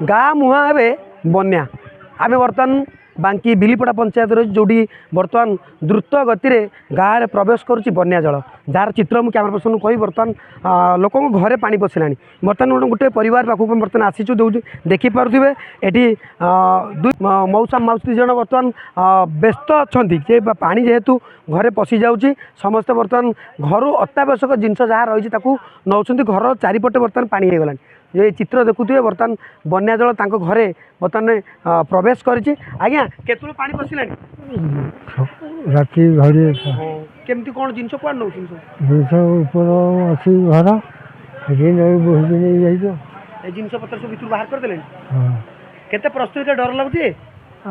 गाँ मुहां हे बन्या आम बर्तमान बांकी बिलीपड़ा पंचायत रही जो बर्तमान द्रुत गति में गाँव में प्रवेश करुच्ची बन्या जल जार चित्र मुझे कैमरा पर्सन कही बर्तमान लोक घरे पानी पशिला बर्तमान गोटे परिवार पाखक बर्तमान आसीचु जो देखिपे ये मौसा मौसी जन बर्तमान व्यस्त अच्छा पानी जेहेतु घरे पशि जाऊँगी समस्ते बर्तमान घर अत्यावश्यक जिनस जहाँ रही नौ घर चारिपटे बर्तमान पानी हो गला ये चित्र देखुए बर्तमान बन्या जल घरे बर्तमान प्रवेश करी आज्ञा केतु पानी पशिला राति घरे केमती कौन जिनस कुआ नौ जिस ऊपर अच्छी घर बहुत जिनस पत्र सब भर बाहर करदे केते प्रस्तुत डर लगुचे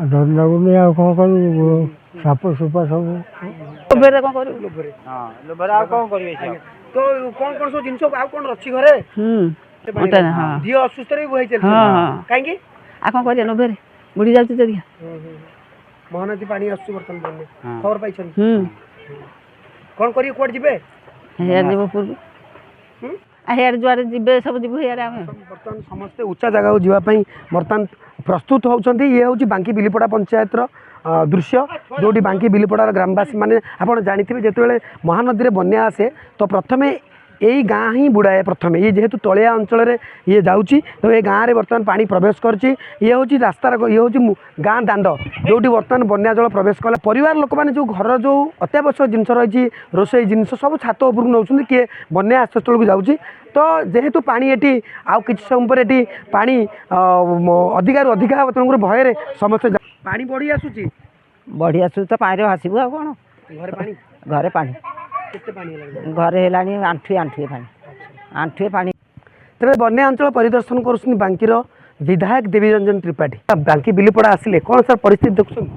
डर लगुनि आ कौन कर साप सुपा सब तो कौन कौन सब जिनस आ कौन अच्छी घरे दिह असुस्थ रही कहीं आ कौन कर लोभे बुड़ी जाऊँ तो दिया महानदी पानी आसु बर्तमान खबर पाई कौन करिए कुआड जिबे हेयर जीव पूर्व हेयर जुआर जीवे सब जीव हेयर आम बर्तमान समस्ते उच्चा जगह को जीवाई बर्तमान प्रस्तुत होती ये हूँ बांकी बिलीपड़ा पंचायत दृश्य जोटी बांकी बिलीपड़ार ग्रामवासी मैंने आप जानते जिते महानदी में बन्या आसे तो प्रथमे यही गाँ ही बुड़ाए प्रथम ये जेहेतु तलिया अंचल ये जाऊँगी तो ये गाँव में बर्तमान पानी प्रवेश करची ये हूँ रास्तार ये हूँ गाँ दांड जोटी बर्तमान बन्या जल प्रवेश कला परिवार लोक मैंने जो घर जो अत्यावश्यक जिनस रही रोषे जिनस सब छात उपरକୁ नौ किए बन्या आश्रयस्थल को जाऊँगी तो जेहेतु पानी ये आउ कि समय पर ये पानी अधिकार अधिका तेणुकर भय समस्ते पानी बढ़ी बढ़ी आसू तो पानी भासबू आ कौन घरे पानी घरे पानी घरे है आंठुए आंठुए पानी आंठुए पानी तेरे बन्या अंचल परिदर्शन कर बांकीर विधायक देवीरंजन त्रिपाठी बांकी बिलीपड़ा आसिले कौन सर परिस्थिति देखुन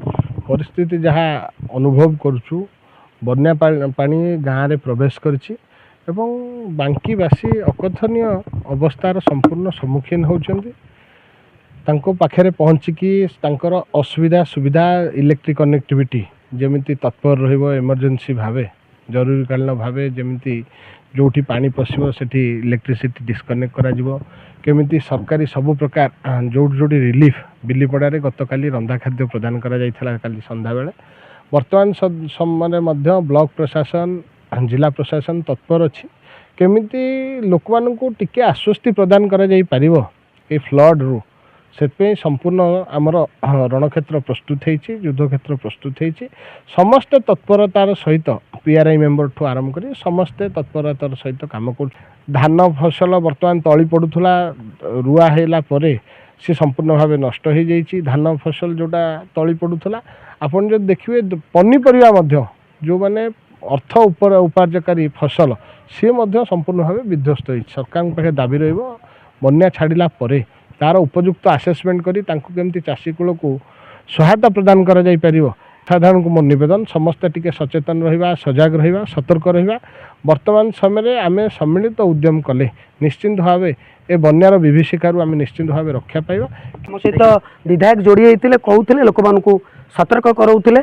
परिस्थिति जहाँ अनुभव करुचु बन्या पानी गाँव में प्रवेश करिछि एवं बांकीवासी अकथनीय अवस्थार संपूर्ण सम्मुखीन होउछन्ति तांको पाखरे पहुँचिकी तांकर असुविधा सुविधा इलेक्ट्रिक कनेक्टिविटी जेमिति तत्पर रहिबो इमरजेंसी भावे जरूरीकालीन भावे जमिति जोठी पानी पशिबो सेठी इलेक्ट्रिसिटी डिस्कनेक्ट करा जिवो केमिति सरकारी सबु प्रकार जोटी जोटी रिलीफ बिलीपड़ारे गतकाली रंधा खाद्य प्रदान करा जाइथला काली संध्या बेले वर्तमान समय मध्य ब्लॉक प्रशासन जिला प्रशासन तत्पर अछि केमिति लोकमानंकु टिके आश्वस्ति प्रदान करा जाई परिबो ए फ्लड रु से संपूर्ण आमर रणक्षेत्र प्रस्तुत होती युद्ध क्षेत्र प्रस्तुत होती समस्ते तत्परतार सहित पीआरआई मेंबर ठू आरंभ कर समस्ते तत्परतार सहित काम कर धान फसल बर्तमान तली पड़ूला रुआ हैला परे सी संपूर्ण भाव नष्ट हो जाइए धान फसल जोटा तली पड़ूला आपन जो देखिए पनीपरिया जो माने अर्थ उपार्जकारी फसल सी संपूर्ण भाव विध्वस्त हो सरकार पाखे दाबी रहिबो बन्या छाड़िला परे तार उपयुक्त आसेसमेंट करी तांको केमती चाषी कूल को सहायता प्रदान करा जाई परिबो साधारण को मोर निवेदन समस्त टिके सचेतन रहिबा सजग रहिबा सतर्क रहिबा वर्तमान समय आमे सम्मिलित उद्यम कले निश्चिंत भाव ए बन्यार विभीषिकारु आमे निश्चिंत भाव रक्षा पाइबा मो सहित विधायक जोड़ी होते कहते लोक मानू सतर्क कराउथिले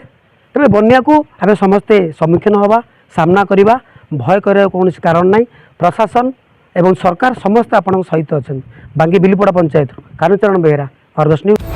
तबे बन्या को आमे समस्ते सम्मुखीन हवा सामना करवा भय कर कौन कारण नहीं प्रशासन एवं सरकार समस्त आपण सहित अच्छा बांकी बिलीपड़ा पंचायत कारुचरण बेहेरा अर्गस न्यूज।